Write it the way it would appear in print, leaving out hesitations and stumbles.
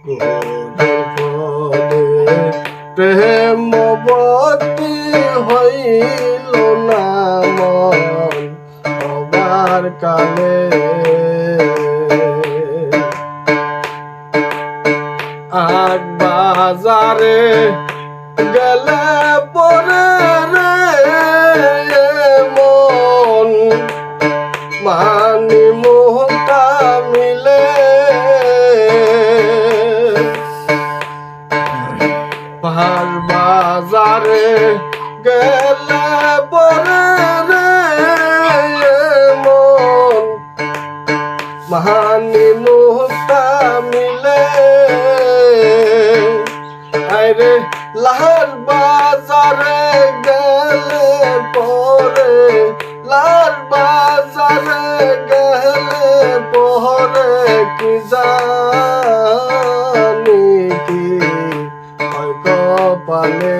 গুরুর পদে প্রেম ভক্তি হইল না মন হবার কালে। আগ বাজারে গেলে পরে রে মন মানি মুহূর্তা মিলে। পাহাড় বাজারে গেলে পরে রে মন মানি মুহূর্তা মিলে। আরে লাহার বাজারে গেলে পরে, লাহার বাজারে গেলে পরে কি জানি কি হয় কপালে।